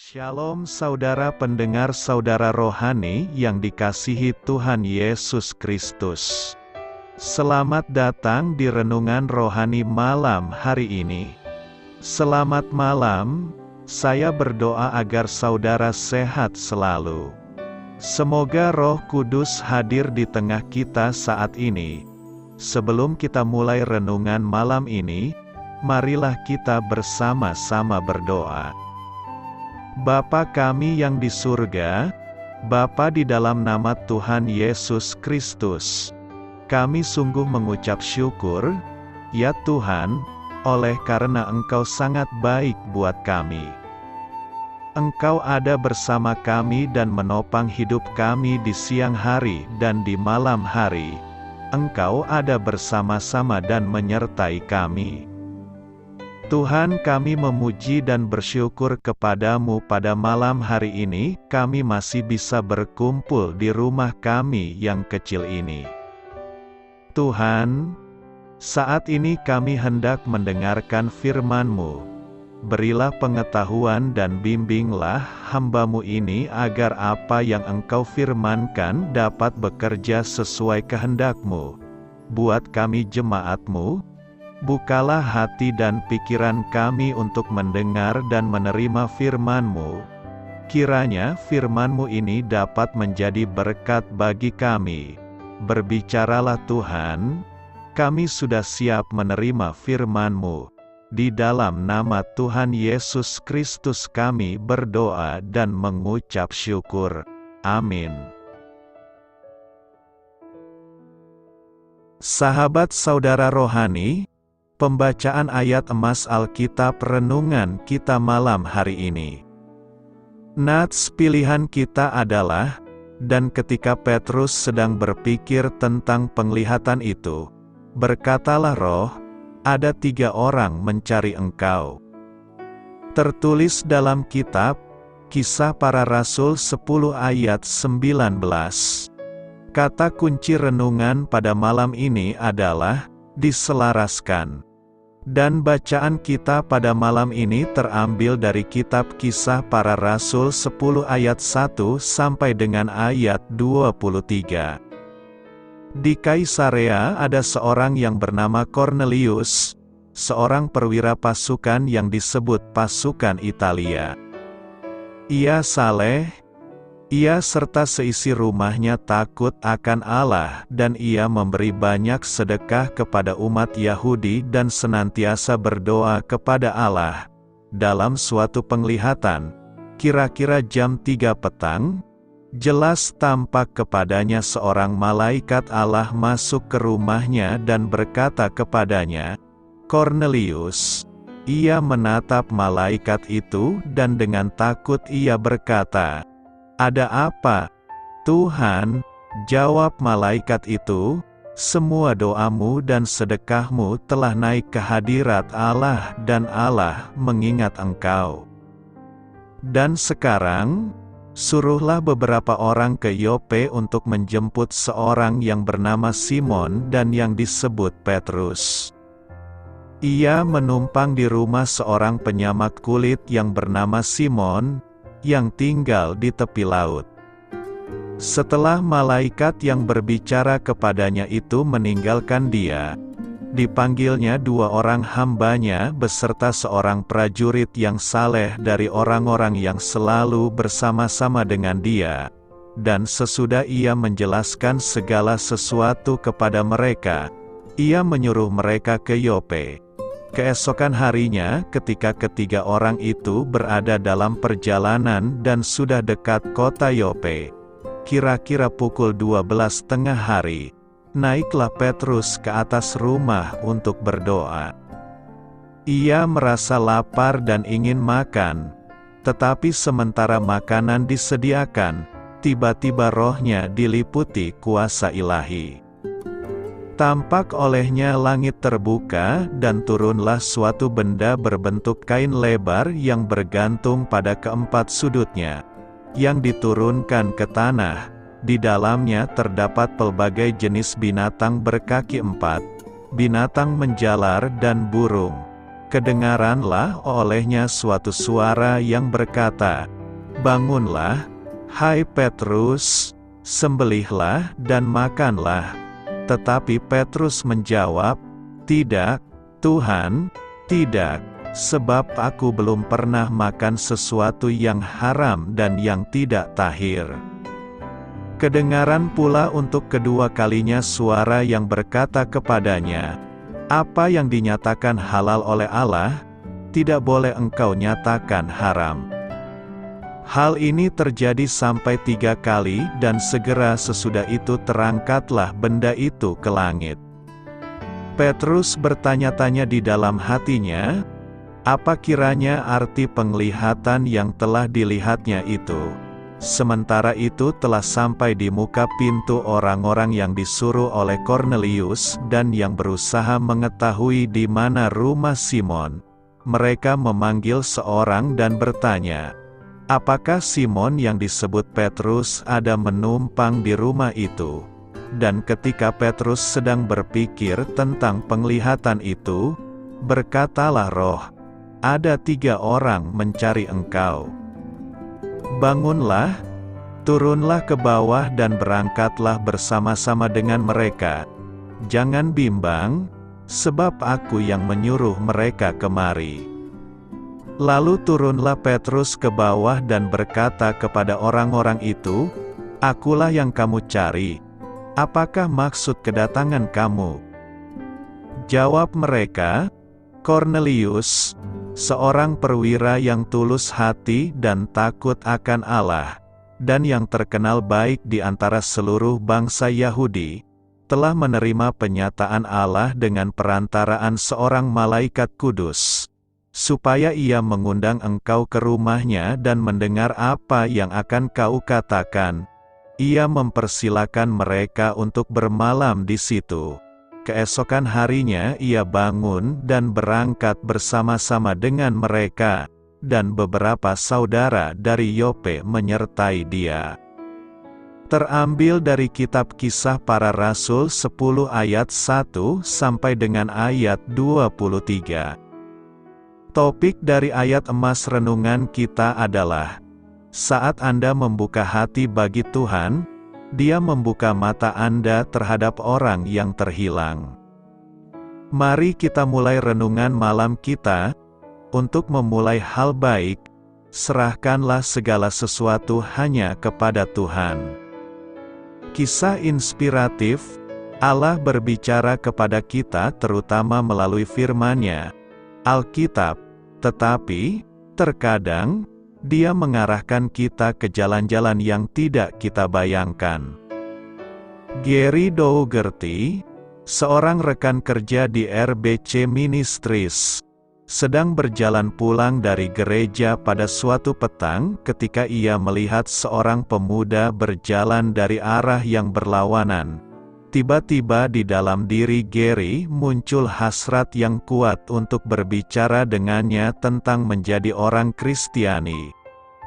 Shalom saudara pendengar saudara rohani yang dikasihi Tuhan Yesus Kristus. Selamat datang di Renungan Rohani malam hari ini. Selamat malam, saya berdoa agar saudara sehat selalu. Semoga Roh Kudus hadir di tengah kita saat ini. Sebelum kita mulai renungan malam ini, marilah kita bersama-sama berdoa. Bapa kami yang di surga, Bapa di dalam nama Tuhan Yesus Kristus, kami sungguh mengucap syukur, ya Tuhan, oleh karena Engkau sangat baik buat kami. Engkau ada bersama kami dan menopang hidup kami di siang hari dan di malam hari. Engkau ada bersama-sama dan menyertai kami. Tuhan, kami memuji dan bersyukur kepadamu pada malam hari ini, kami masih bisa berkumpul di rumah kami yang kecil ini. Tuhan, saat ini kami hendak mendengarkan firman-Mu. Berilah pengetahuan dan bimbinglah hamba-Mu ini agar apa yang Engkau firmankan dapat bekerja sesuai kehendak-Mu. Buat kami jemaat-Mu, bukalah hati dan pikiran kami untuk mendengar dan menerima firman-Mu. Kiranya firman-Mu ini dapat menjadi berkat bagi kami. Berbicaralah Tuhan, kami sudah siap menerima firman-Mu. Di dalam nama Tuhan Yesus Kristus kami berdoa dan mengucap syukur. Amin. Sahabat saudara rohani, pembacaan ayat emas Alkitab renungan kita malam hari ini. Nats pilihan kita adalah, dan ketika Petrus sedang berpikir tentang penglihatan itu, berkatalah Roh, ada 3 orang mencari Engkau. Tertulis dalam kitab Kisah Para Rasul 10 ayat 19. Kata kunci renungan pada malam ini adalah diselaraskan. Dan bacaan kita pada malam ini terambil dari kitab Kisah Para Rasul 10 ayat 1 sampai dengan ayat 23. Di Kaisarea ada seorang yang bernama Cornelius, seorang perwira pasukan yang disebut pasukan Italia. Ia saleh, ia serta seisi rumahnya takut akan Allah dan ia memberi banyak sedekah kepada umat Yahudi dan senantiasa berdoa kepada Allah. Dalam suatu penglihatan, kira-kira jam 3 petang, jelas tampak kepadanya seorang malaikat Allah masuk ke rumahnya dan berkata kepadanya, "Cornelius." Ia menatap malaikat itu dan dengan takut ia berkata, "Ada apa, Tuhan?" Jawab malaikat itu, "Semua doamu dan sedekahmu telah naik ke hadirat Allah dan Allah mengingat engkau. Dan sekarang, suruhlah beberapa orang ke Yope untuk menjemput seorang yang bernama Simon dan yang disebut Petrus. Ia menumpang di rumah seorang penyamak kulit yang bernama Simon, yang tinggal di tepi laut." Setelah malaikat yang berbicara kepadanya itu meninggalkan dia, dipanggilnya 2 orang hambanya beserta seorang prajurit yang saleh dari orang-orang yang selalu bersama-sama dengan dia. Dan sesudah ia menjelaskan segala sesuatu kepada mereka, ia menyuruh mereka ke Yope. Keesokan harinya ketika ketiga orang itu berada dalam perjalanan dan sudah dekat kota Yope, kira-kira pukul 12 tengah hari, naiklah Petrus ke atas rumah untuk berdoa. Ia merasa lapar dan ingin makan, tetapi sementara makanan disediakan, tiba-tiba rohnya diliputi kuasa ilahi. Tampak olehnya langit terbuka dan turunlah suatu benda berbentuk kain lebar yang bergantung pada keempat sudutnya, yang diturunkan ke tanah. Di dalamnya terdapat pelbagai jenis binatang berkaki 4, binatang menjalar dan burung. kedengaranlah olehnya suatu suara yang berkata, "Bangunlah, hai Petrus, sembelihlah dan makanlah." Tetapi Petrus menjawab, "Tidak, Tuhan, tidak, sebab aku belum pernah makan sesuatu yang haram dan yang tidak tahir." Kedengaran pula untuk kedua kalinya suara yang berkata kepadanya, "Apa yang dinyatakan halal oleh Allah, tidak boleh engkau nyatakan haram." Hal ini terjadi sampai 3 kali dan segera sesudah itu terangkatlah benda itu ke langit. Petrus bertanya-tanya di dalam hatinya, apa kiranya arti penglihatan yang telah dilihatnya itu. Sementara itu telah sampai di muka pintu orang-orang yang disuruh oleh Kornelius dan yang berusaha mengetahui di mana rumah Simon. Mereka memanggil seorang dan bertanya, "Apakah Simon yang disebut Petrus ada menumpang di rumah itu?" Dan ketika Petrus sedang berpikir tentang penglihatan itu, berkatalah Roh, "Ada 3 orang mencari engkau. Bangunlah, turunlah ke bawah dan berangkatlah bersama-sama dengan mereka. Jangan bimbang, sebab aku yang menyuruh mereka kemari." Lalu turunlah Petrus ke bawah dan berkata kepada orang-orang itu, "Akulah yang kamu cari. Apakah maksud kedatangan kamu?" Jawab mereka, "Kornelius, seorang perwira yang tulus hati dan takut akan Allah, dan yang terkenal baik di antara seluruh bangsa Yahudi, telah menerima penyataan Allah dengan perantaraan seorang malaikat kudus, supaya ia mengundang engkau ke rumahnya dan mendengar apa yang akan kau katakan. Ia mempersilakan mereka untuk bermalam di situ. Keesokan harinya ia bangun dan berangkat bersama-sama dengan mereka, dan beberapa saudara dari Yope menyertai dia." Terambil dari kitab Kisah Para Rasul 10 ayat 1 sampai dengan ayat 23. Topik dari ayat emas renungan kita adalah, saat Anda membuka hati bagi Tuhan, Dia membuka mata Anda terhadap orang yang terhilang. Mari kita mulai renungan malam kita. Untuk memulai hal baik, serahkanlah segala sesuatu hanya kepada Tuhan. Kisah inspiratif, Allah berbicara kepada kita terutama melalui firman-Nya, Alkitab, tetapi, terkadang, Dia mengarahkan kita ke jalan-jalan yang tidak kita bayangkan. Gary Dougherty, seorang rekan kerja di RBC Ministries, sedang berjalan pulang dari gereja pada suatu petang ketika ia melihat seorang pemuda berjalan dari arah yang berlawanan. Tiba-tiba di dalam diri Gary muncul hasrat yang kuat untuk berbicara dengannya tentang menjadi orang Kristiani.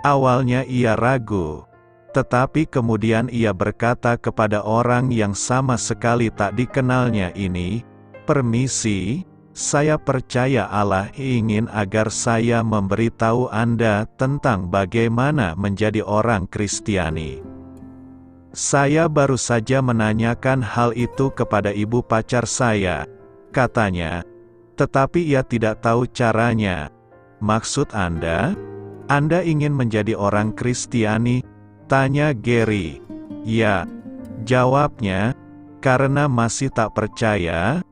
Awalnya ia ragu, tetapi kemudian ia berkata kepada orang yang sama sekali tak dikenalnya ini, "Permisi, saya percaya Allah ingin agar saya memberitahu Anda tentang bagaimana menjadi orang Kristiani. Saya baru saja menanyakan hal itu kepada ibu pacar saya," katanya, "tetapi ia tidak tahu caranya." "Maksud Anda ingin menjadi orang Kristiani?" tanya Gary. "Ya," jawabnya, "karena masih tak percaya."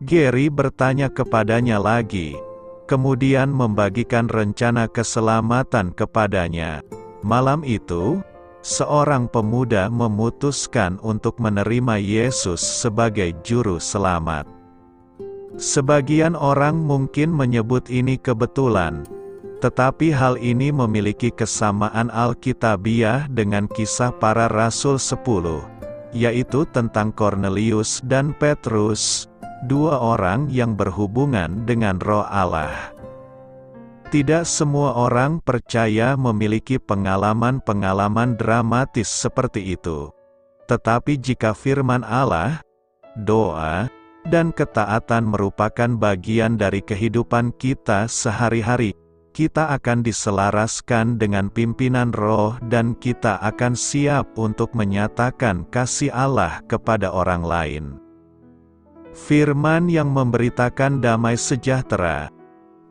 Gary bertanya kepadanya lagi, kemudian membagikan rencana keselamatan kepadanya. Malam itu, seorang pemuda memutuskan untuk menerima Yesus sebagai juru selamat. Sebagian orang mungkin menyebut ini kebetulan, tetapi hal ini memiliki kesamaan alkitabiah dengan Kisah Para Rasul 10, yaitu tentang Kornelius dan Petrus, 2 orang yang berhubungan dengan Roh Allah. Tidak semua orang percaya memiliki pengalaman-pengalaman dramatis seperti itu. Tetapi jika firman Allah, doa, dan ketaatan merupakan bagian dari kehidupan kita sehari-hari, kita akan diselaraskan dengan pimpinan Roh dan kita akan siap untuk menyatakan kasih Allah kepada orang lain. Firman yang memberitakan damai sejahtera.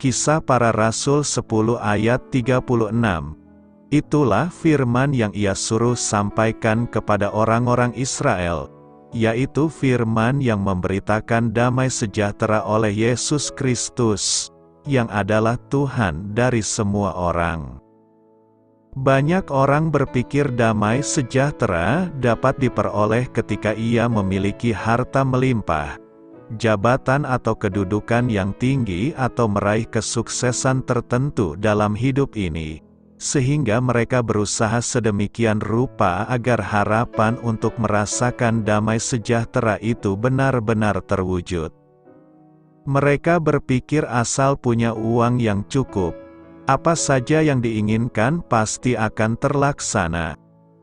Kisah Para Rasul 10 ayat 36. Itulah firman yang ia suruh sampaikan kepada orang-orang Israel, yaitu firman yang memberitakan damai sejahtera oleh Yesus Kristus, yang adalah Tuhan dari semua orang. Banyak orang berpikir damai sejahtera dapat diperoleh ketika ia memiliki harta melimpah, jabatan atau kedudukan yang tinggi atau meraih kesuksesan tertentu dalam hidup ini, sehingga mereka berusaha sedemikian rupa agar harapan untuk merasakan damai sejahtera itu benar-benar terwujud. Mereka berpikir asal punya uang yang cukup, apa saja yang diinginkan pasti akan terlaksana.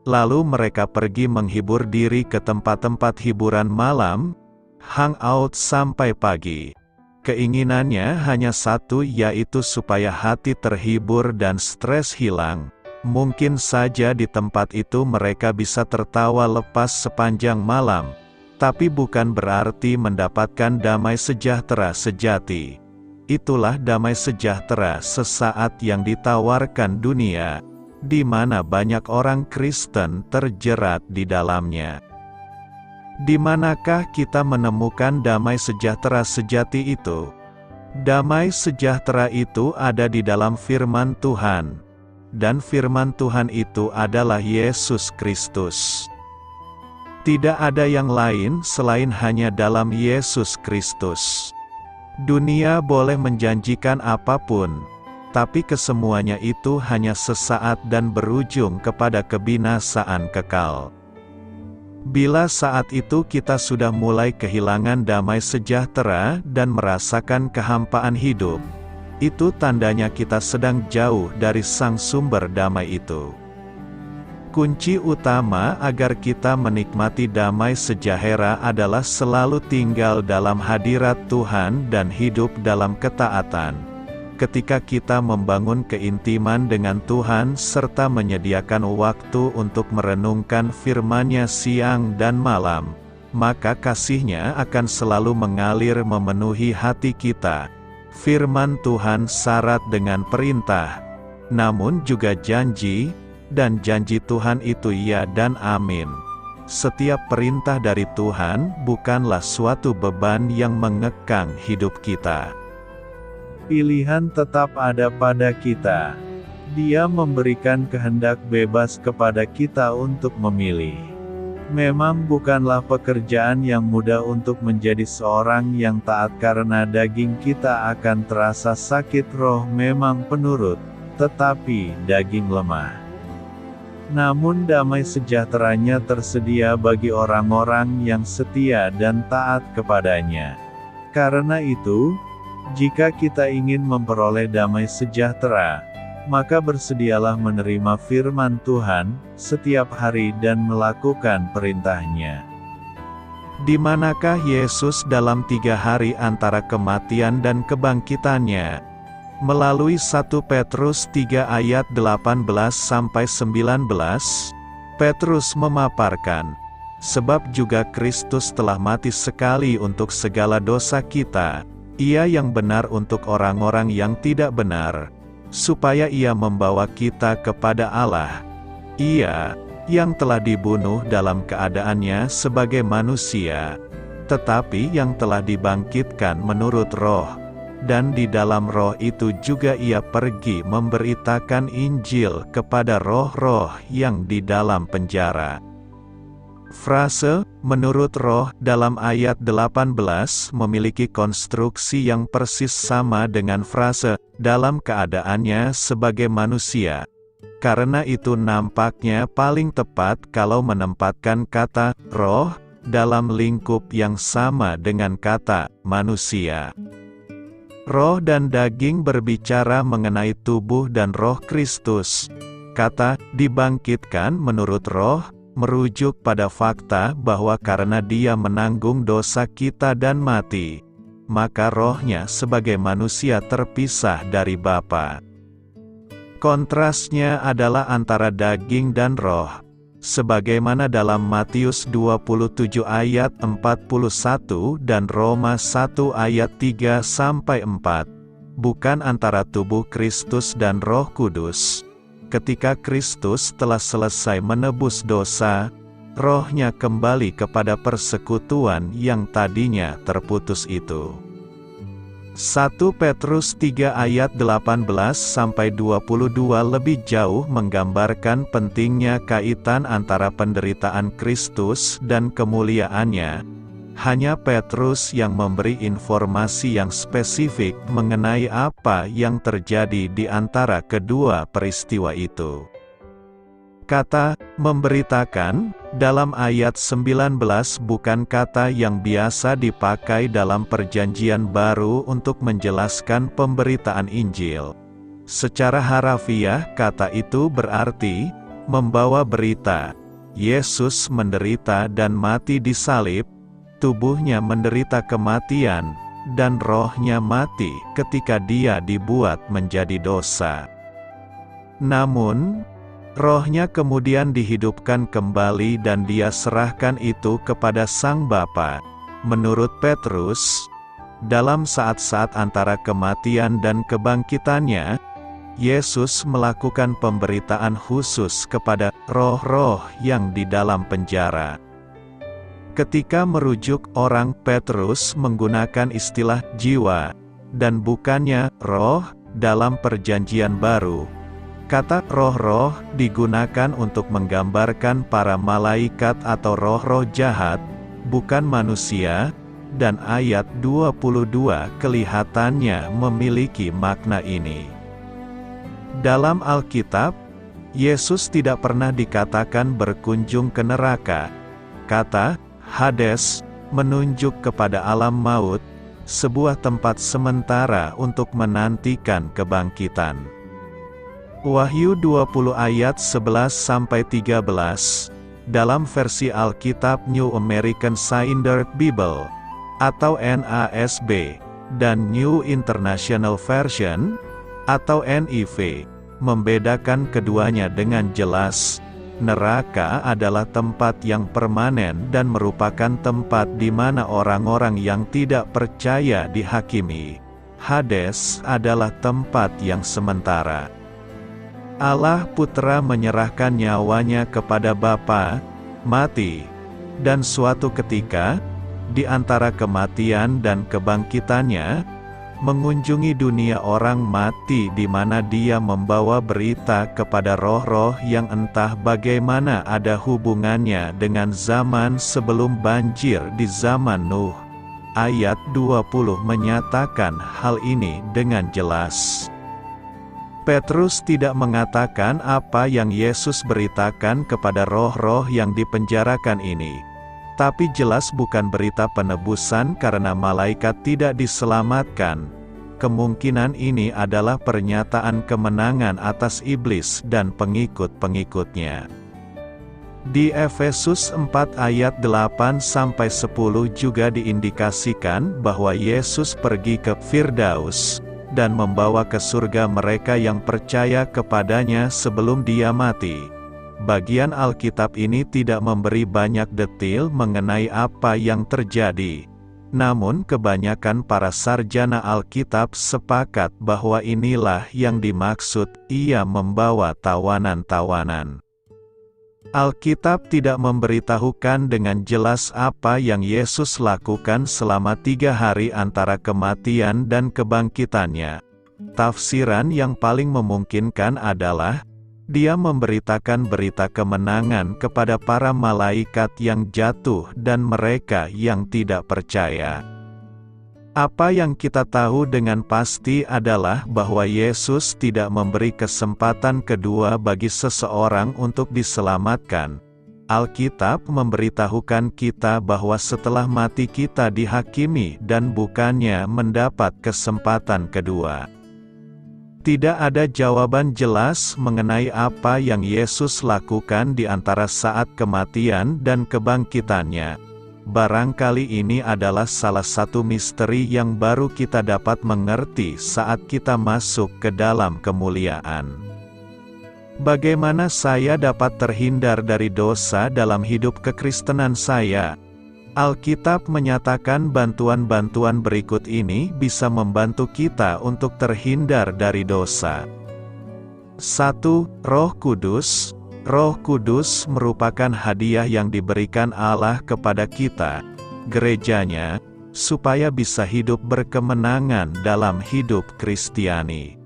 Lalu mereka pergi menghibur diri ke tempat-tempat hiburan malam, hangout sampai pagi. Keinginannya hanya satu, yaitu supaya hati terhibur dan stres hilang. Mungkin saja di tempat itu mereka bisa tertawa lepas sepanjang malam, tapi bukan berarti mendapatkan damai sejahtera sejati. Itulah damai sejahtera sesaat yang ditawarkan dunia, di mana banyak orang Kristen terjerat di dalamnya. Di manakah kita menemukan damai sejahtera sejati itu? Damai sejahtera itu ada di dalam firman Tuhan, dan firman Tuhan itu adalah Yesus Kristus. Tidak ada yang lain selain hanya dalam Yesus Kristus. Dunia boleh menjanjikan apapun, tapi kesemuanya itu hanya sesaat dan berujung kepada kebinasaan kekal. Bila saat itu kita sudah mulai kehilangan damai sejahtera dan merasakan kehampaan hidup, itu tandanya kita sedang jauh dari sang sumber damai itu. Kunci utama agar kita menikmati damai sejahtera adalah selalu tinggal dalam hadirat Tuhan dan hidup dalam ketaatan. Ketika kita membangun keintiman dengan Tuhan serta menyediakan waktu untuk merenungkan firman-Nya siang dan malam, maka kasih-Nya akan selalu mengalir memenuhi hati kita. Firman Tuhan syarat dengan perintah, namun juga janji, dan janji Tuhan itu ya dan amin. Setiap perintah dari Tuhan bukanlah suatu beban yang mengekang hidup kita. Pilihan tetap ada pada kita. Dia memberikan kehendak bebas kepada kita untuk memilih. Memang bukanlah pekerjaan yang mudah untuk menjadi seorang yang taat karena daging kita akan terasa sakit, roh memang penurut, tetapi daging lemah. Namun damai sejahteranya tersedia bagi orang-orang yang setia dan taat kepadanya. Karena itu, jika kita ingin memperoleh damai sejahtera, maka bersedialah menerima firman Tuhan setiap hari dan melakukan perintah-Nya. Di manakah Yesus dalam 3 hari antara kematian dan kebangkitannya? Melalui 1 Petrus 3 ayat 18-19, Petrus memaparkan, sebab juga Kristus telah mati sekali untuk segala dosa kita, Ia yang benar untuk orang-orang yang tidak benar, supaya Ia membawa kita kepada Allah. Ia, yang telah dibunuh dalam keadaannya sebagai manusia, tetapi yang telah dibangkitkan menurut Roh, dan di dalam Roh itu juga Ia pergi memberitakan Injil kepada roh-roh yang di dalam penjara. Frase, menurut Roh, dalam ayat 18 memiliki konstruksi yang persis sama dengan frase, dalam keadaannya sebagai manusia. Karena itu nampaknya paling tepat kalau menempatkan kata, roh, dalam lingkup yang sama dengan kata, manusia. Roh dan daging berbicara mengenai tubuh dan roh Kristus. Kata, dibangkitkan menurut Roh, merujuk pada fakta bahwa karena Dia menanggung dosa kita dan mati, maka rohnya sebagai manusia terpisah dari Bapa. Kontrasnya adalah antara daging dan roh, sebagaimana dalam Matius 27 ayat 41 dan Roma 1 ayat 3-4, bukan antara tubuh Kristus dan Roh Kudus. Ketika Kristus telah selesai menebus dosa, rohnya kembali kepada persekutuan yang tadinya terputus itu. 1 Petrus 3 ayat 18-22 lebih jauh menggambarkan pentingnya kaitan antara penderitaan Kristus dan kemuliaannya. Hanya Petrus yang memberi informasi yang spesifik mengenai apa yang terjadi di antara kedua peristiwa itu. Kata "memberitakan" dalam ayat 19 bukan kata yang biasa dipakai dalam Perjanjian Baru untuk menjelaskan pemberitaan Injil. Secara harafiah, kata itu berarti membawa berita. Yesus menderita dan mati di salib, tubuhnya menderita kematian, dan rohnya mati ketika Dia dibuat menjadi dosa. Namun, rohnya kemudian dihidupkan kembali dan Dia serahkan itu kepada Sang Bapa. Menurut Petrus, dalam saat-saat antara kematian dan kebangkitannya, Yesus melakukan pemberitaan khusus kepada roh-roh yang di dalam penjara. Ketika merujuk orang, Petrus menggunakan istilah jiwa, dan bukannya roh dalam Perjanjian Baru. Kata roh-roh digunakan untuk menggambarkan para malaikat atau roh-roh jahat, bukan manusia, dan ayat 22 kelihatannya memiliki makna ini. Dalam Alkitab, Yesus tidak pernah dikatakan berkunjung ke neraka. Kata Hades menunjuk kepada alam maut, sebuah tempat sementara untuk menantikan kebangkitan. Wahyu 20 ayat 11-13, dalam versi Alkitab New American Standard Bible, atau NASB, dan New International Version, atau NIV, membedakan keduanya dengan jelas. Neraka adalah tempat yang permanen dan merupakan tempat di mana orang-orang yang tidak percaya dihakimi. Hades adalah tempat yang sementara. Allah Putra menyerahkan nyawanya kepada Bapa, mati, dan suatu ketika, di antara kematian dan kebangkitannya, mengunjungi dunia orang mati di mana Dia membawa berita kepada roh-roh yang entah bagaimana ada hubungannya dengan zaman sebelum banjir di zaman Nuh. Ayat 20 menyatakan hal ini dengan jelas. Petrus tidak mengatakan apa yang Yesus beritakan kepada roh-roh yang dipenjarakan ini. Tapi jelas bukan berita penebusan karena malaikat tidak diselamatkan. Kemungkinan ini adalah pernyataan kemenangan atas iblis dan pengikut-pengikutnya. Di Efesus 4 ayat 8-10 juga diindikasikan bahwa Yesus pergi ke Firdaus, dan membawa ke surga mereka yang percaya kepadanya sebelum Dia mati. Bagian Alkitab ini tidak memberi banyak detail mengenai apa yang terjadi. Namun kebanyakan para sarjana Alkitab sepakat bahwa inilah yang dimaksud, Ia membawa tawanan-tawanan. Alkitab tidak memberitahukan dengan jelas apa yang Yesus lakukan selama 3 hari antara kematian dan kebangkitannya. Tafsiran yang paling memungkinkan adalah, Dia memberitakan berita kemenangan kepada para malaikat yang jatuh dan mereka yang tidak percaya. Apa yang kita tahu dengan pasti adalah bahwa Yesus tidak memberi kesempatan kedua bagi seseorang untuk diselamatkan. Alkitab memberitahukan kita bahwa setelah mati kita dihakimi dan bukannya mendapat kesempatan kedua. Tidak ada jawaban jelas mengenai apa yang Yesus lakukan di antara saat kematian dan kebangkitannya. Barangkali ini adalah salah satu misteri yang baru kita dapat mengerti saat kita masuk ke dalam kemuliaan. Bagaimana saya dapat terhindar dari dosa dalam hidup kekristenan saya? Alkitab menyatakan bantuan-bantuan berikut ini bisa membantu kita untuk terhindar dari dosa. 1. Roh Kudus. Roh Kudus merupakan hadiah yang diberikan Allah kepada kita, gerejanya, supaya bisa hidup berkemenangan dalam hidup Kristiani.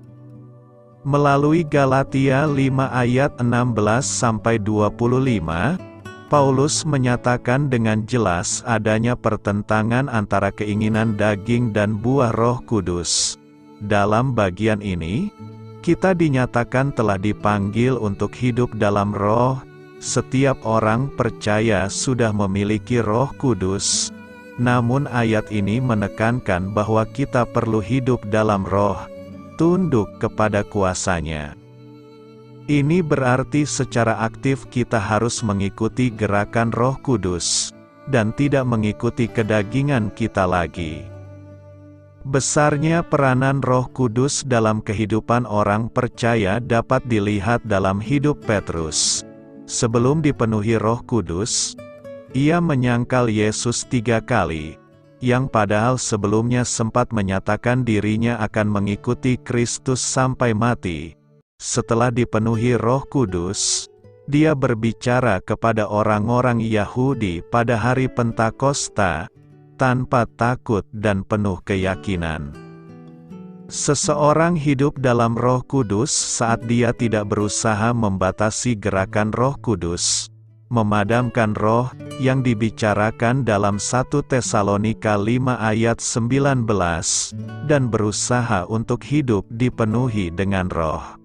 Melalui Galatia 5 ayat 16-25, Paulus menyatakan dengan jelas adanya pertentangan antara keinginan daging dan buah Roh Kudus. Dalam bagian ini, kita dinyatakan telah dipanggil untuk hidup dalam Roh. Setiap orang percaya sudah memiliki Roh Kudus. Namun ayat ini menekankan bahwa kita perlu hidup dalam Roh, tunduk kepada kuasanya. Ini berarti secara aktif kita harus mengikuti gerakan Roh Kudus, dan tidak mengikuti kedagingan kita lagi. Besarnya peranan Roh Kudus dalam kehidupan orang percaya dapat dilihat dalam hidup Petrus. Sebelum dipenuhi Roh Kudus, ia menyangkal Yesus 3 kali, yang padahal sebelumnya sempat menyatakan dirinya akan mengikuti Kristus sampai mati. Setelah dipenuhi Roh Kudus, dia berbicara kepada orang-orang Yahudi pada hari Pentakosta, tanpa takut dan penuh keyakinan. Seseorang hidup dalam Roh Kudus saat dia tidak berusaha membatasi gerakan Roh Kudus, memadamkan roh, yang dibicarakan dalam 1 Tesalonika 5 ayat 19, dan berusaha untuk hidup dipenuhi dengan roh.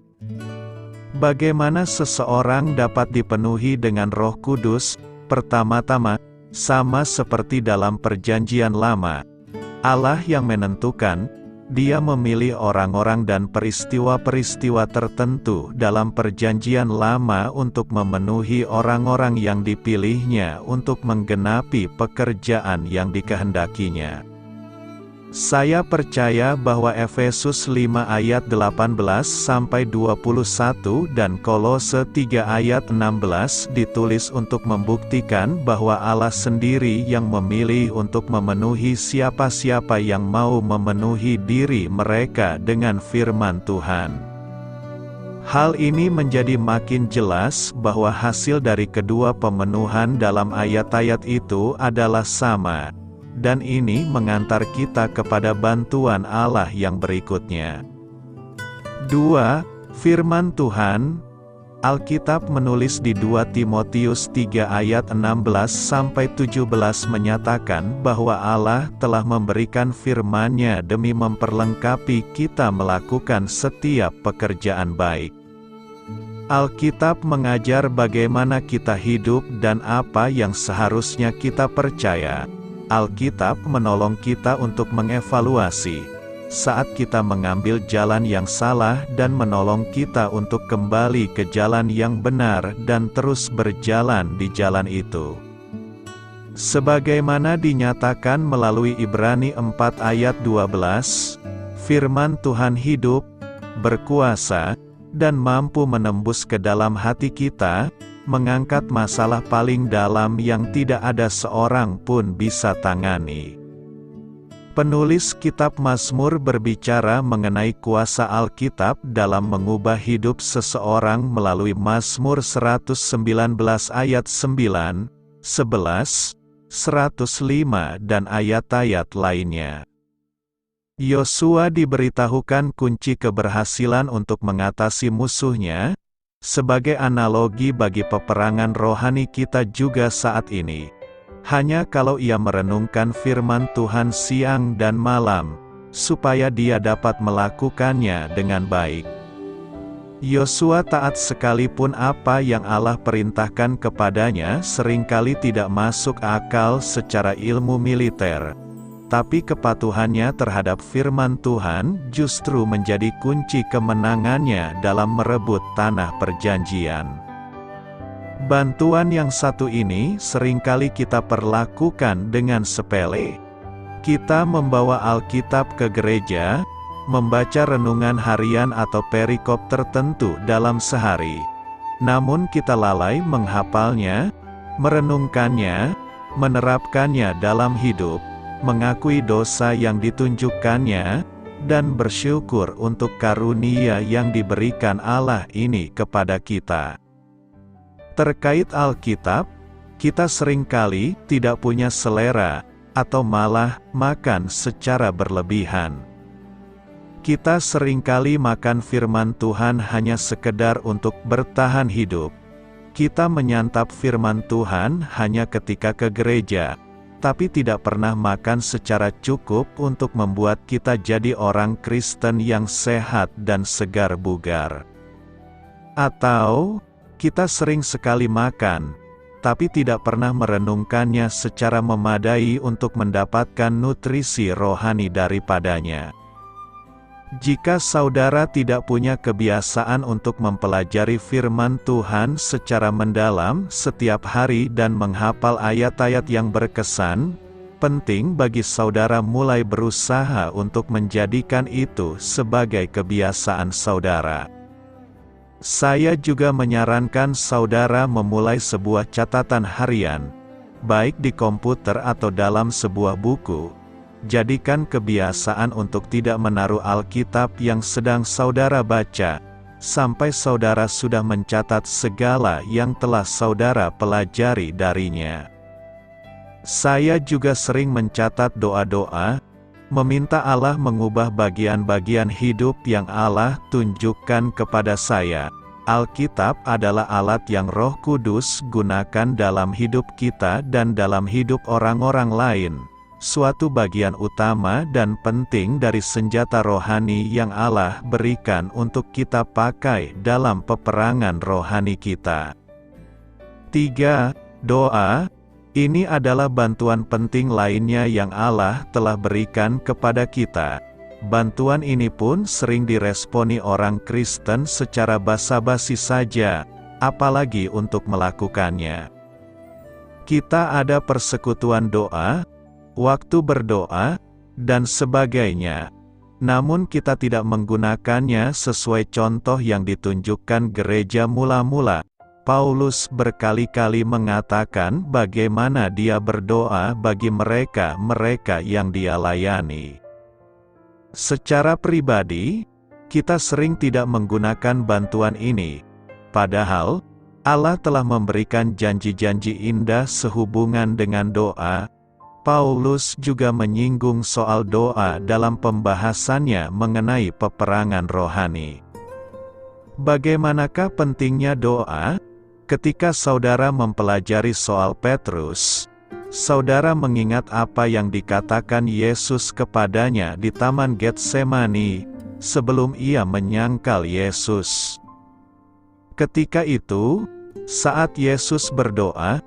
Bagaimana seseorang dapat dipenuhi dengan Roh Kudus? Pertama-tama, sama seperti dalam Perjanjian Lama, Allah yang menentukan, Dia memilih orang-orang dan peristiwa-peristiwa tertentu dalam Perjanjian Lama untuk memenuhi orang-orang yang dipilihnya untuk menggenapi pekerjaan yang dikehendakinya. Saya percaya bahwa Efesus 5 ayat 18-21 dan Kolose 3 ayat 16 ditulis untuk membuktikan bahwa Allah sendiri yang memilih untuk memenuhi siapa-siapa yang mau memenuhi diri mereka dengan firman Tuhan. Hal ini menjadi makin jelas bahwa hasil dari kedua pemenuhan dalam ayat-ayat itu adalah sama. Dan ini mengantar kita kepada bantuan Allah yang berikutnya. 2. Firman Tuhan. Alkitab menulis di 2 Timotius 3 ayat 16-17 menyatakan bahwa Allah telah memberikan firman-Nya demi memperlengkapi kita melakukan setiap pekerjaan baik. Alkitab mengajar bagaimana kita hidup dan apa yang seharusnya kita percaya. Alkitab menolong kita untuk mengevaluasi saat kita mengambil jalan yang salah dan menolong kita untuk kembali ke jalan yang benar dan terus berjalan di jalan itu. Sebagaimana dinyatakan melalui Ibrani 4 ayat 12, firman Tuhan hidup, berkuasa, dan mampu menembus ke dalam hati kita, mengangkat masalah paling dalam yang tidak ada seorang pun bisa tangani. Penulis kitab Mazmur berbicara mengenai kuasa Alkitab dalam mengubah hidup seseorang melalui Mazmur 119 ayat 9, 11, 105 dan ayat-ayat lainnya. Yosua diberitahukan kunci keberhasilan untuk mengatasi musuhnya, sebagai analogi bagi peperangan rohani kita juga saat ini. Hanya kalau ia merenungkan firman Tuhan siang dan malam, supaya dia dapat melakukannya dengan baik. Yosua taat sekalipun apa yang Allah perintahkan kepadanya seringkali tidak masuk akal secara ilmu militer. tapi kepatuhannya terhadap firman Tuhan justru menjadi kunci kemenangannya dalam merebut tanah perjanjian. Bantuan yang satu ini seringkali kita perlakukan dengan sepele. Kita membawa Alkitab ke gereja, membaca renungan harian atau perikop tertentu dalam sehari. Namun kita lalai menghafalnya, merenungkannya, menerapkannya dalam hidup, mengakui dosa yang ditunjukkannya, dan bersyukur untuk karunia yang diberikan Allah ini kepada kita. Terkait Alkitab, kita seringkali tidak punya selera, atau malah makan secara berlebihan. Kita seringkali makan firman Tuhan hanya sekedar untuk bertahan hidup. Kita menyantap firman Tuhan hanya ketika ke gereja, tapi tidak pernah makan secara cukup untuk membuat kita jadi orang Kristen yang sehat dan segar bugar. Atau, kita sering sekali makan, tapi tidak pernah merenungkannya secara memadai untuk mendapatkan nutrisi rohani daripadanya. Jika saudara tidak punya kebiasaan untuk mempelajari firman Tuhan secara mendalam setiap hari dan menghafal ayat-ayat yang berkesan, penting bagi saudara mulai berusaha untuk menjadikan itu sebagai kebiasaan saudara. Saya juga menyarankan saudara memulai sebuah catatan harian, baik di komputer atau dalam sebuah buku. Jadikan kebiasaan untuk tidak menaruh Alkitab yang sedang saudara baca, sampai saudara sudah mencatat segala yang telah saudara pelajari darinya. Saya juga sering mencatat doa-doa, meminta Allah mengubah bagian-bagian hidup yang Allah tunjukkan kepada saya. Alkitab adalah alat yang Roh Kudus gunakan dalam hidup kita dan dalam hidup orang-orang lain. Suatu bagian utama dan penting dari senjata rohani yang Allah berikan untuk kita pakai dalam peperangan rohani kita. 3. Doa. Ini adalah bantuan penting lainnya yang Allah telah berikan kepada kita. Bantuan ini pun sering diresponi orang Kristen secara basa-basi saja, apalagi untuk melakukannya. Kita ada persekutuan doa, waktu berdoa, dan sebagainya. Namun kita tidak menggunakannya sesuai contoh yang ditunjukkan gereja mula-mula. Paulus berkali-kali mengatakan bagaimana dia berdoa bagi mereka yang dia layani. Secara pribadi, kita sering tidak menggunakan bantuan ini, padahal Allah telah memberikan janji-janji indah sehubungan dengan doa. Paulus juga menyinggung soal doa dalam pembahasannya mengenai peperangan rohani. Bagaimanakah pentingnya doa? Ketika saudara mempelajari soal Petrus, saudara mengingat apa yang dikatakan Yesus kepadanya di Taman Getsemani, sebelum ia menyangkal Yesus. Ketika itu, saat Yesus berdoa,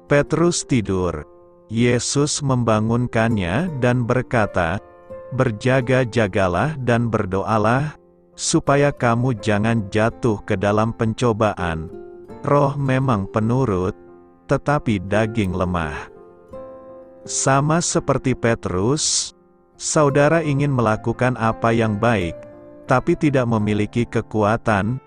Petrus tidur. Yesus membangunkannya dan berkata, "Berjaga-jagalah dan berdoalah, supaya kamu jangan jatuh ke dalam pencobaan. Roh memang penurut, tetapi daging lemah." Sama seperti Petrus, saudara ingin melakukan apa yang baik, tapi tidak memiliki kekuatan.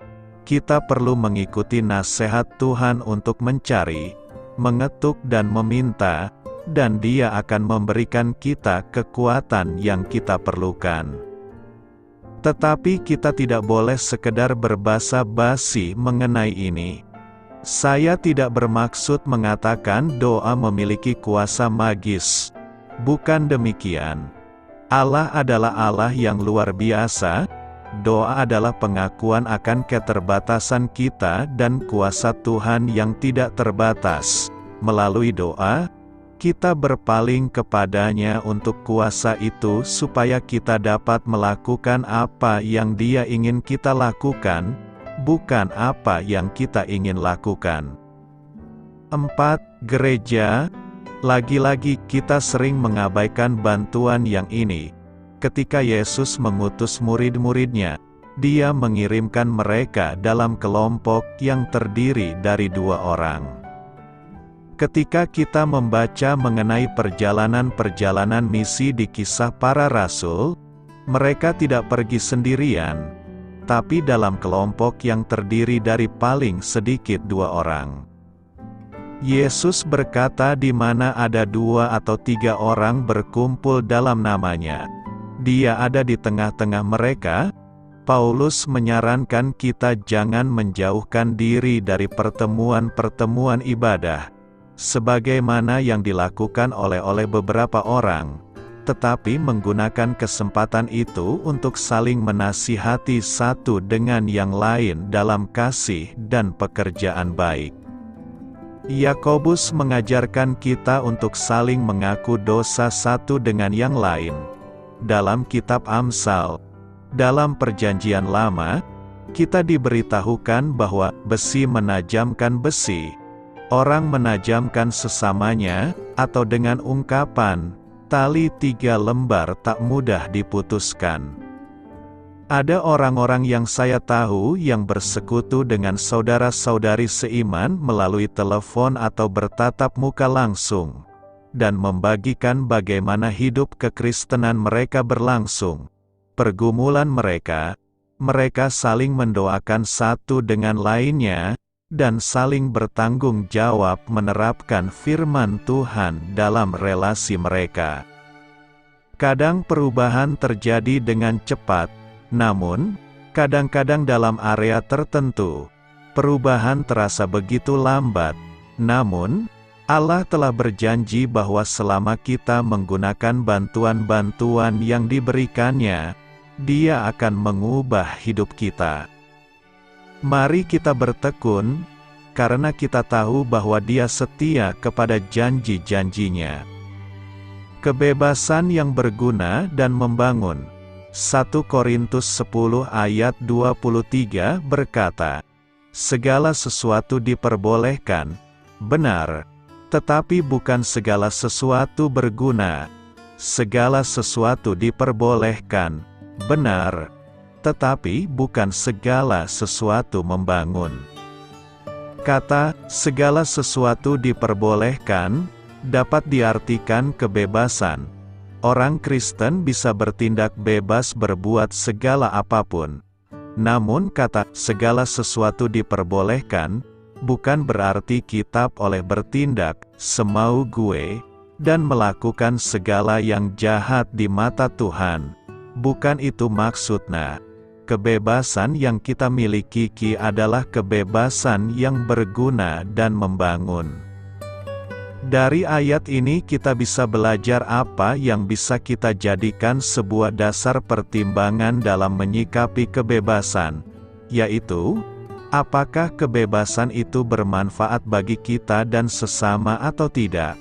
Kita perlu mengikuti nasihat Tuhan untuk mencari, mengetuk dan meminta, dan Dia akan memberikan kita kekuatan yang kita perlukan. Tetapi kita tidak boleh sekedar berbasa-basi mengenai ini. Saya tidak bermaksud mengatakan doa memiliki kuasa magis. Bukan demikian. Allah adalah Allah yang luar biasa. Doa adalah pengakuan akan keterbatasan kita dan kuasa Tuhan yang tidak terbatas. Melalui doa, kita berpaling kepadanya untuk kuasa itu supaya kita dapat melakukan apa yang Dia ingin kita lakukan, bukan apa yang kita ingin lakukan. 4. Gereja. Lagi-lagi kita sering mengabaikan bantuan yang ini. Ketika Yesus mengutus murid-muridnya, Dia mengirimkan mereka dalam kelompok yang terdiri dari 2 orang. Ketika kita membaca mengenai perjalanan-perjalanan misi di Kisah Para Rasul, mereka tidak pergi sendirian, tapi dalam kelompok yang terdiri dari paling sedikit 2 orang. Yesus berkata, di mana ada 2 atau 3 orang berkumpul dalam nama-Nya, Dia ada di tengah-tengah mereka. Paulus menyarankan kita jangan menjauhkan diri dari pertemuan-pertemuan ibadah, sebagaimana yang dilakukan oleh beberapa orang, tetapi menggunakan kesempatan itu untuk saling menasihati satu dengan yang lain dalam kasih dan pekerjaan baik. Yakobus mengajarkan kita untuk saling mengaku dosa satu dengan yang lain. Dalam kitab Amsal, dalam Perjanjian Lama, kita diberitahukan bahwa besi menajamkan besi, orang menajamkan sesamanya, atau dengan ungkapan, tali 3 lembar tak mudah diputuskan. Ada orang-orang yang saya tahu yang bersekutu dengan saudara-saudari seiman melalui telepon atau bertatap muka langsung, dan membagikan bagaimana hidup kekristenan mereka berlangsung. Pergumulan mereka saling mendoakan satu dengan lainnya, dan saling bertanggung jawab menerapkan firman Tuhan dalam relasi mereka. Kadang perubahan terjadi dengan cepat, namun, kadang-kadang dalam area tertentu, perubahan terasa begitu lambat. Namun, Allah telah berjanji bahwa selama kita menggunakan bantuan-bantuan yang diberikannya, Dia akan mengubah hidup kita. Mari kita bertekun, karena kita tahu bahwa Dia setia kepada janji-janjinya. Kebebasan yang berguna dan membangun. 1 Korintus 10 ayat 23 berkata, segala sesuatu diperbolehkan, benar, tetapi bukan segala sesuatu berguna. Segala sesuatu diperbolehkan, benar, tetapi bukan segala sesuatu membangun. Kata, segala sesuatu diperbolehkan, dapat diartikan kebebasan. Orang Kristen bisa bertindak bebas berbuat segala apapun. Namun kata, segala sesuatu diperbolehkan, bukan berarti kita boleh bertindak semau gue, dan melakukan segala yang jahat di mata Tuhan. Bukan itu maksudnya. Kebebasan yang kita miliki adalah kebebasan yang berguna dan membangun. Dari ayat ini kita bisa belajar apa yang bisa kita jadikan sebuah dasar pertimbangan dalam menyikapi kebebasan, yaitu, apakah kebebasan itu bermanfaat bagi kita dan sesama atau tidak?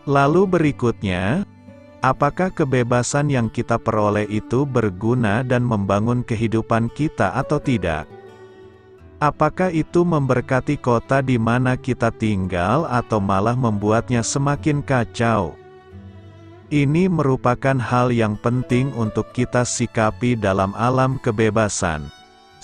Lalu berikutnya, apakah kebebasan yang kita peroleh itu berguna dan membangun kehidupan kita atau tidak? Apakah itu memberkati kota di mana kita tinggal atau malah membuatnya semakin kacau? Ini merupakan hal yang penting untuk kita sikapi dalam alam kebebasan.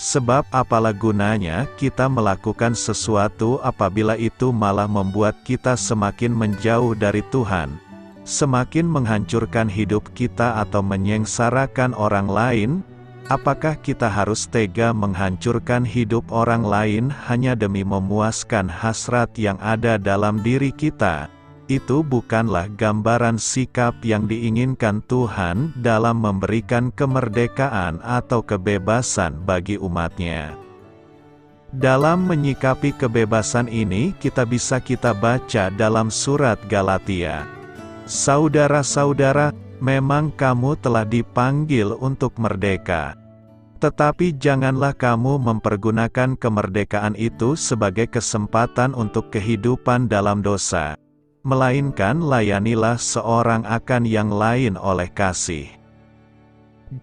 Sebab apalah gunanya kita melakukan sesuatu apabila itu malah membuat kita semakin menjauh dari Tuhan, semakin menghancurkan hidup kita atau menyengsarakan orang lain? Apakah kita harus tega menghancurkan hidup orang lain hanya demi memuaskan hasrat yang ada dalam diri kita? Itu bukanlah gambaran sikap yang diinginkan Tuhan dalam memberikan kemerdekaan atau kebebasan bagi umat-Nya. Dalam menyikapi kebebasan ini kita baca dalam surat Galatia. Saudara-saudara, memang kamu telah dipanggil untuk merdeka. Tetapi janganlah kamu mempergunakan kemerdekaan itu sebagai kesempatan untuk kehidupan dalam dosa. Melainkan layanilah seorang akan yang lain oleh kasih.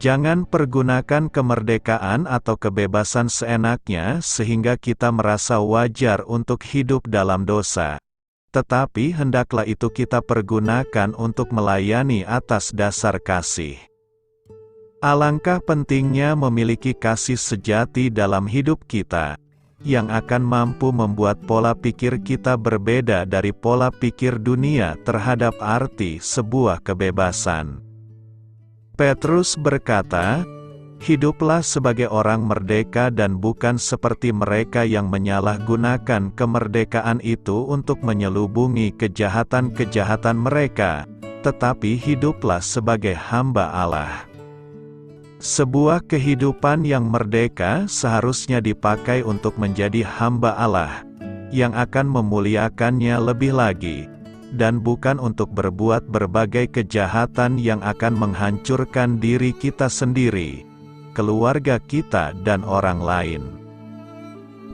Jangan pergunakan kemerdekaan atau kebebasan seenaknya sehingga kita merasa wajar untuk hidup dalam dosa. tetapi hendaklah itu kita pergunakan untuk melayani atas dasar kasih. Alangkah pentingnya memiliki kasih sejati dalam hidup kita, yang akan mampu membuat pola pikir kita berbeda dari pola pikir dunia terhadap arti sebuah kebebasan. Petrus berkata, "Hiduplah sebagai orang merdeka dan bukan seperti mereka yang menyalahgunakan kemerdekaan itu untuk menyelubungi kejahatan-kejahatan mereka, tetapi hiduplah sebagai hamba Allah." Sebuah kehidupan yang merdeka seharusnya dipakai untuk menjadi hamba Allah, yang akan memuliakannya lebih lagi, dan bukan untuk berbuat berbagai kejahatan yang akan menghancurkan diri kita sendiri, keluarga kita dan orang lain.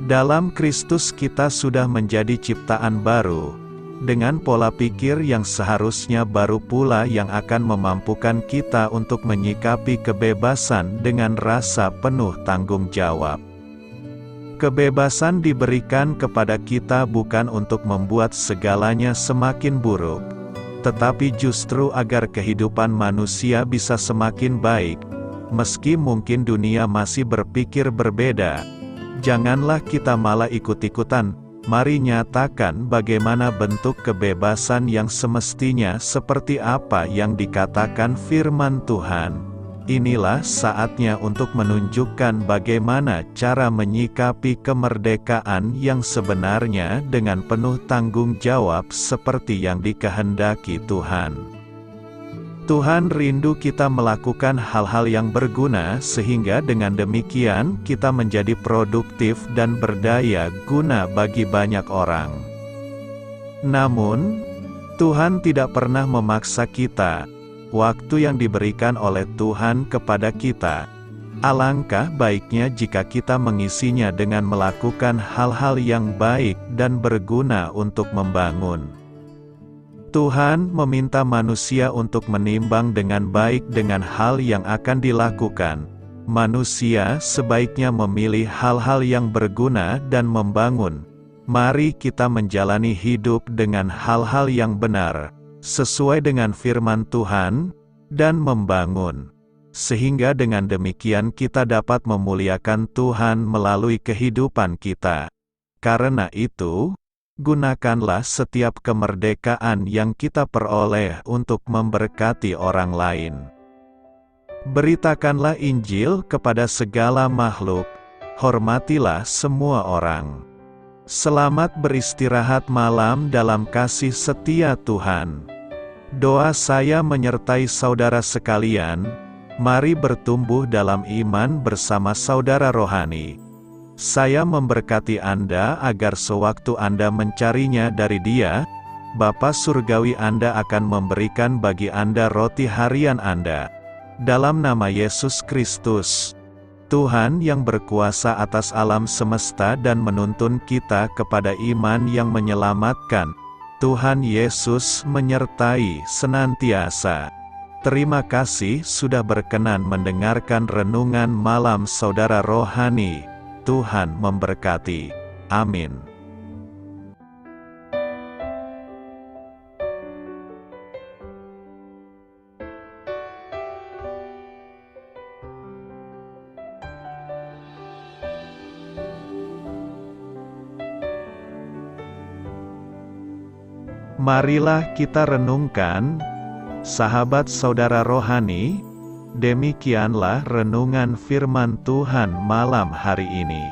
Dalam Kristus kita sudah menjadi ciptaan baru, dengan pola pikir yang seharusnya baru pula yang akan memampukan kita untuk menyikapi kebebasan dengan rasa penuh tanggung jawab. Kebebasan diberikan kepada kita bukan untuk membuat segalanya semakin buruk, tetapi justru agar kehidupan manusia bisa semakin baik, meski mungkin dunia masih berpikir berbeda. Janganlah kita malah ikut-ikutan. Mari nyatakan bagaimana bentuk kebebasan yang semestinya seperti apa yang dikatakan firman Tuhan. Inilah saatnya untuk menunjukkan bagaimana cara menyikapi kemerdekaan yang sebenarnya dengan penuh tanggung jawab seperti yang dikehendaki Tuhan. Tuhan rindu kita melakukan hal-hal yang berguna sehingga dengan demikian kita menjadi produktif dan berdaya guna bagi banyak orang. Namun, Tuhan tidak pernah memaksa kita. Waktu yang diberikan oleh Tuhan kepada kita, alangkah baiknya jika kita mengisinya dengan melakukan hal-hal yang baik dan berguna untuk membangun. Tuhan meminta manusia untuk menimbang dengan baik dengan hal yang akan dilakukan. Manusia sebaiknya memilih hal-hal yang berguna dan membangun. Mari kita menjalani hidup dengan hal-hal yang benar, sesuai dengan firman Tuhan, dan membangun. Sehingga dengan demikian kita dapat memuliakan Tuhan melalui kehidupan kita. Karena itu, gunakanlah setiap kemerdekaan yang kita peroleh untuk memberkati orang lain. Beritakanlah Injil kepada segala makhluk, hormatilah semua orang. Selamat beristirahat malam dalam kasih setia Tuhan. Doa saya menyertai saudara sekalian, mari bertumbuh dalam iman bersama saudara rohani. Saya memberkati Anda agar sewaktu Anda mencarinya dari Dia, Bapa Surgawi Anda akan memberikan bagi Anda roti harian Anda. Dalam nama Yesus Kristus, Tuhan yang berkuasa atas alam semesta dan menuntun kita kepada iman yang menyelamatkan, Tuhan Yesus menyertai senantiasa. Terima kasih sudah berkenan mendengarkan renungan malam saudara rohani. Tuhan memberkati. Amin. Marilah kita renungkan, sahabat saudara rohani. Demikianlah renungan firman Tuhan malam hari ini.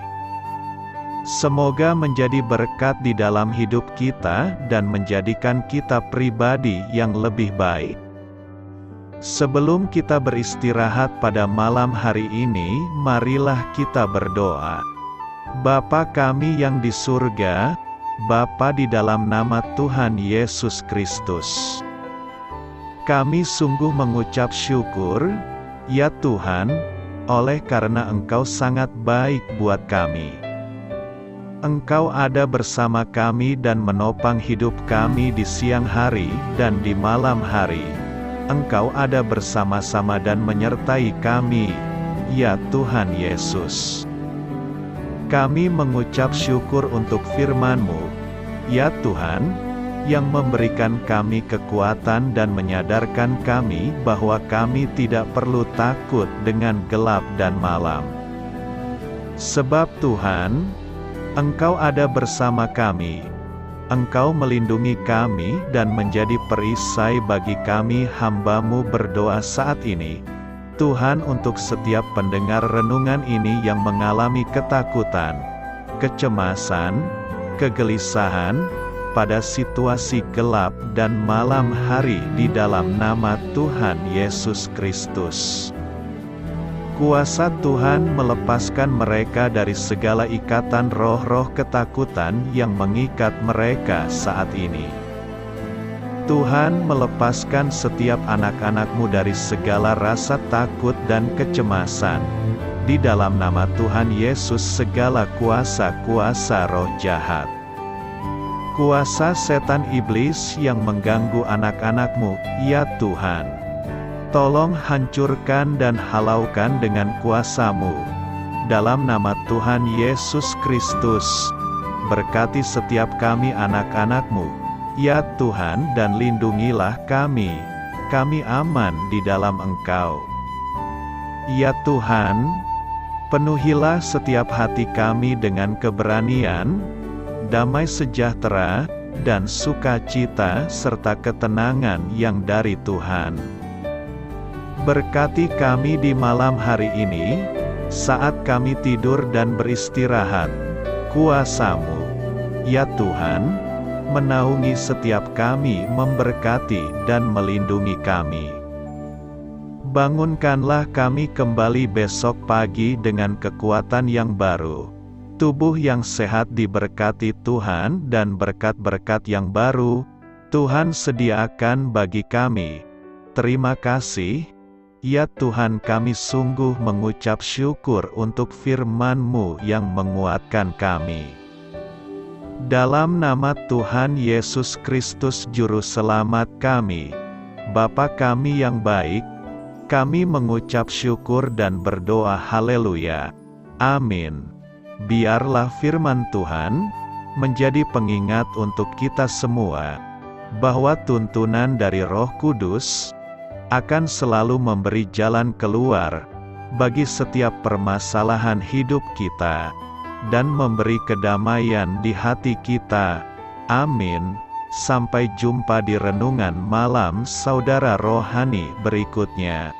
Semoga menjadi berkat di dalam hidup kita dan menjadikan kita pribadi yang lebih baik. Sebelum kita beristirahat pada malam hari ini, marilah kita berdoa. Bapa kami yang di surga, Bapa di dalam nama Tuhan Yesus Kristus, kami sungguh mengucap syukur, ya Tuhan, oleh karena Engkau sangat baik buat kami. Engkau ada bersama kami dan menopang hidup kami di siang hari dan di malam hari. Engkau ada bersama-sama dan menyertai kami, ya Tuhan Yesus. Kami mengucap syukur untuk firman-Mu, ya Tuhan, yang memberikan kami kekuatan dan menyadarkan kami bahwa kami tidak perlu takut dengan gelap dan malam. Sebab Tuhan, Engkau ada bersama kami. Engkau melindungi kami dan menjadi perisai bagi kami hamba-Mu berdoa saat ini. Tuhan, untuk setiap pendengar renungan ini yang mengalami ketakutan, kecemasan, kegelisahan, pada situasi gelap dan malam hari di dalam nama Tuhan Yesus Kristus. Kuasa Tuhan melepaskan mereka dari segala ikatan roh-roh ketakutan yang mengikat mereka saat ini. Tuhan melepaskan setiap anak-anak-Mu dari segala rasa takut dan kecemasan. Di dalam nama Tuhan Yesus segala kuasa-kuasa roh jahat, kuasa setan iblis yang mengganggu anak-anak-Mu, ya Tuhan, tolong hancurkan dan halaukan dengan kuasa-Mu. Dalam nama Tuhan Yesus Kristus, berkati setiap kami anak-anak-Mu, ya Tuhan, dan lindungilah kami. Kami aman di dalam Engkau. Ya Tuhan, penuhilah setiap hati kami dengan keberanian, damai sejahtera, dan sukacita serta ketenangan yang dari Tuhan. Berkati kami di malam hari ini, saat kami tidur dan beristirahat. Kuasa-Mu, ya Tuhan, menaungi setiap kami, memberkati dan melindungi kami. Bangunkanlah kami kembali besok pagi dengan kekuatan yang baru. Tubuh yang sehat diberkati Tuhan dan berkat-berkat yang baru Tuhan sediakan bagi kami. Terima kasih. Ya Tuhan, kami sungguh mengucap syukur untuk firman-Mu yang menguatkan kami. Dalam nama Tuhan Yesus Kristus Juru Selamat kami, Bapa kami yang baik, kami mengucap syukur dan berdoa haleluya. Amin. Biarlah firman Tuhan menjadi pengingat untuk kita semua, bahwa tuntunan dari Roh Kudus akan selalu memberi jalan keluar bagi setiap permasalahan hidup kita, dan memberi kedamaian di hati kita. Amin. Sampai jumpa di renungan malam saudara rohani berikutnya.